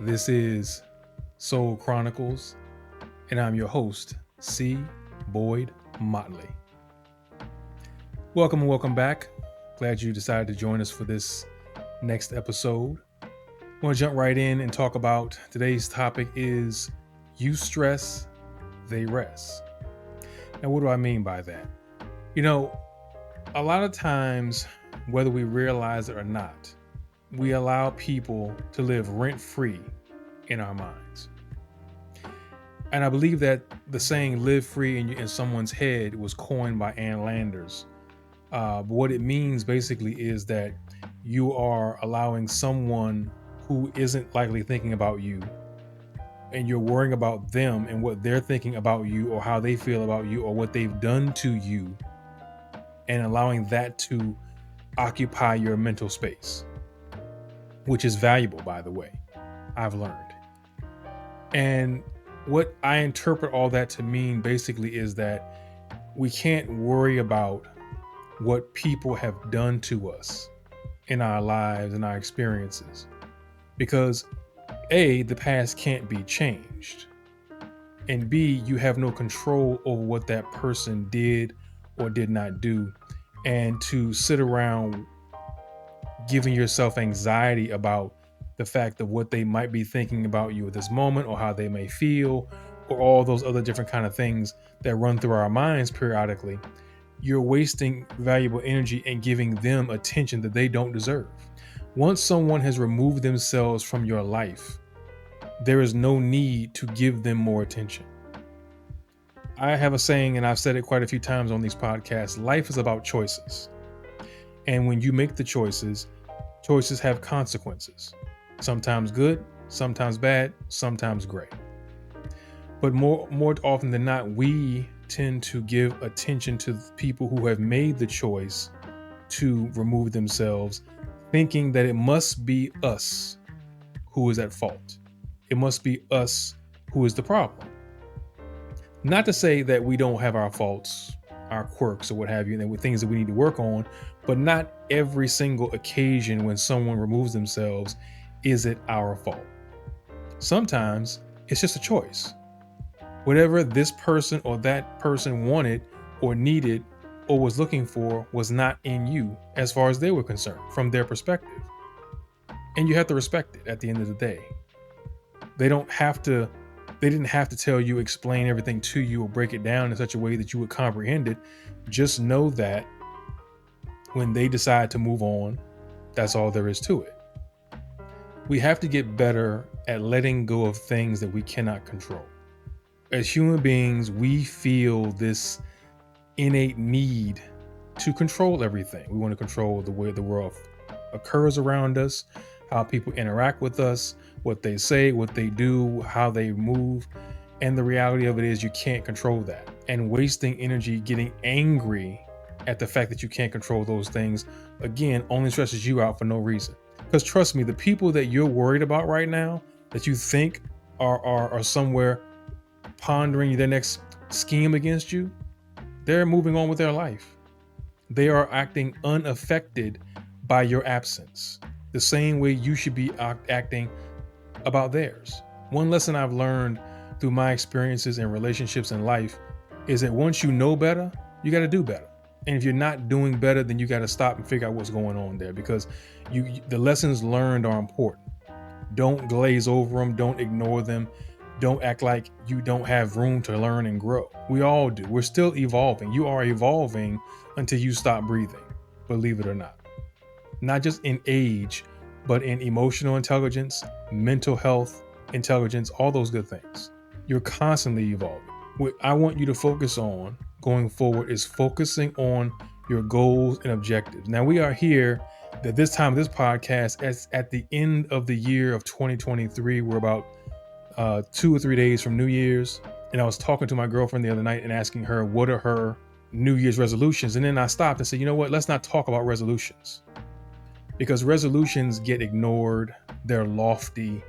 This is Soul Chronicles, and I'm your host, C. Boyd Motley. Welcome and welcome back. Glad you decided to join us for this next episode. I want to jump right in and talk about today's topic is you stress, they rest. Now, what do I mean by that? You know, a lot of times, whether we realize it or not, we allow people to live rent-free in our minds. And I believe that the saying live free in someone's head was coined by Ann Landers. But what it means basically is that you are allowing someone who isn't likely thinking about you and you're worrying about them and what they're thinking about you or how they feel about you or what they've done to you and allowing that to occupy your mental space, which is valuable, by the way, I've learned. And what I interpret all that to mean basically is that we can't worry about what people have done to us in our lives and our experiences because A, the past can't be changed, and B, you have no control over what that person did or did not do. And to sit around giving yourself anxiety about the fact of what they might be thinking about you at this moment or how they may feel or all those other different kind of things that run through our minds periodically, you're wasting valuable energy and giving them attention that they don't deserve. Once someone has removed themselves from your life, there is no need to give them more attention. I have a saying, and I've said it quite a few times on these podcasts, life is about choices. And when you make the choices have consequences. Sometimes good, sometimes bad, sometimes great. But more often than not, we tend to give attention to people who have made the choice to remove themselves, thinking that it must be us who is at fault. It must be us who is the problem. Not to say that we don't have our faults, our quirks or what have you, and with things that we need to work on, but not every single occasion when someone removes themselves is it our fault. Sometimes it's just a choice. Whatever this person or that person wanted or needed or was looking for was not in you as far as they were concerned from their perspective. And you have to respect it at the end of the day. They didn't have to tell you, explain everything to you or break it down in such a way that you would comprehend it. Just know that when they decide to move on, that's all there is to it. We have to get better at letting go of things that we cannot control. As human beings, we feel this innate need to control everything. We want to control the way the world occurs around us, how people interact with us, what they say, what they do, how they move. And the reality of it is you can't control that. And wasting energy getting angry at the fact that you can't control those things, again, only stresses you out for no reason. Because trust me, the people that you're worried about right now, that you think are somewhere pondering their next scheme against you, they're moving on with their life. They are acting unaffected by your absence, the same way you should be acting about theirs. One lesson I've learned through my experiences and relationships in life is that once you know better, you got to do better. And if you're not doing better, then you got to stop and figure out what's going on there, because the lessons learned are important. Don't glaze over them. Don't ignore them. Don't act like you don't have room to learn and grow. We all do. We're still evolving. You are evolving until you stop breathing, believe it or not. Not just in age, but in emotional intelligence, mental health, intelligence, all those good things. You're constantly evolving. What I want you to focus on going forward is focusing on your goals and objectives. Now, we are here at this time of this podcast as at the end of the year of 2023. We're about 2 or 3 days from New Year's. And I was talking to my girlfriend the other night and asking her what are her New Year's resolutions. And then I stopped and said, you know what, let's not talk about resolutions, because resolutions get ignored. They're lofty.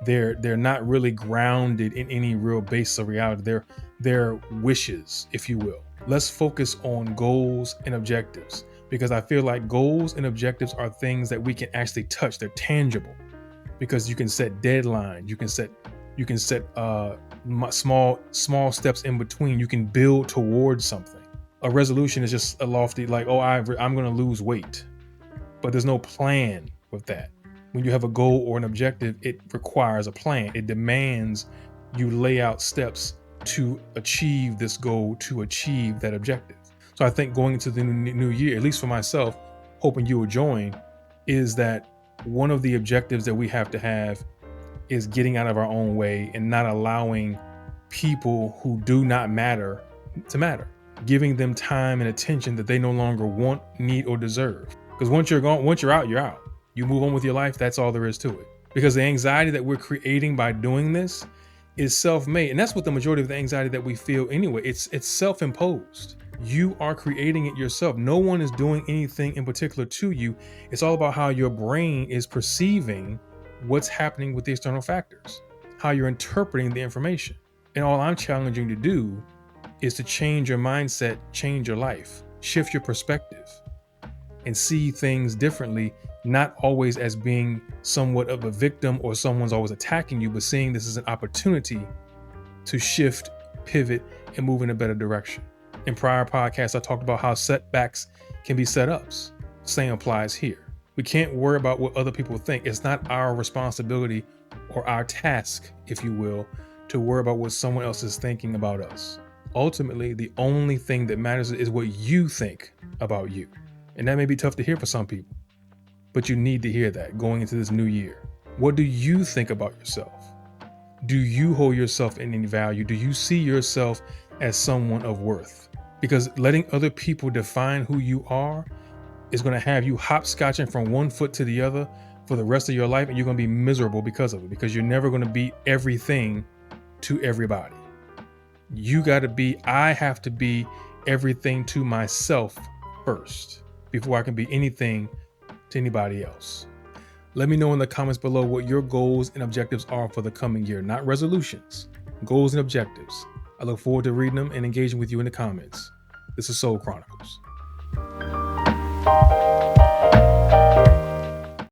They're not really grounded in any real base of reality. They're wishes, if you will. Let's focus on goals and objectives, because I feel like goals and objectives are things that we can actually touch. They're tangible. because you can set deadlines. You can set small steps in between. You can build towards something. A resolution is just a lofty, like, oh, I'm going to lose weight, but there's no plan with that. When you have a goal or an objective, it requires a plan. It demands you lay out steps to achieve this goal, to achieve that objective. So I think going into the new year, at least for myself, hoping you will join, is that one of the objectives that we have to have is getting out of our own way and not allowing people who do not matter to matter, giving them time and attention that they no longer want, need, or deserve. Because once you're out, you're out. You move on with your life. That's all there is to it. Because the anxiety that we're creating by doing this is self-made. And that's what the majority of the anxiety that we feel anyway. It's self-imposed. You are creating it yourself. No one is doing anything in particular to you. It's all about how your brain is perceiving what's happening with the external factors, how you're interpreting the information. And all I'm challenging you to do is to change your mindset, change your life, shift your perspective, and see things differently, not always as being somewhat of a victim or someone's always attacking you, but seeing this as an opportunity to shift, pivot, and move in a better direction. In prior podcasts, I talked about how setbacks can be setups. Same applies here. We can't worry about what other people think. It's not our responsibility or our task, if you will, to worry about what someone else is thinking about us. Ultimately, the only thing that matters is what you think about you. And that may be tough to hear for some people, but you need to hear that going into this new year. What do you think about yourself? Do you hold yourself in any value? Do you see yourself as someone of worth? Because letting other people define who you are is going to have you hopscotching from one foot to the other for the rest of your life, and you're going to be miserable because of it, because you're never going to be everything to everybody. I have to be everything to myself first before I can be anything to anybody else. Let me know in the comments below what your goals and objectives are for the coming year, not resolutions, goals and objectives. I look forward to reading them and engaging with you in the comments. This is Soul Chronicles.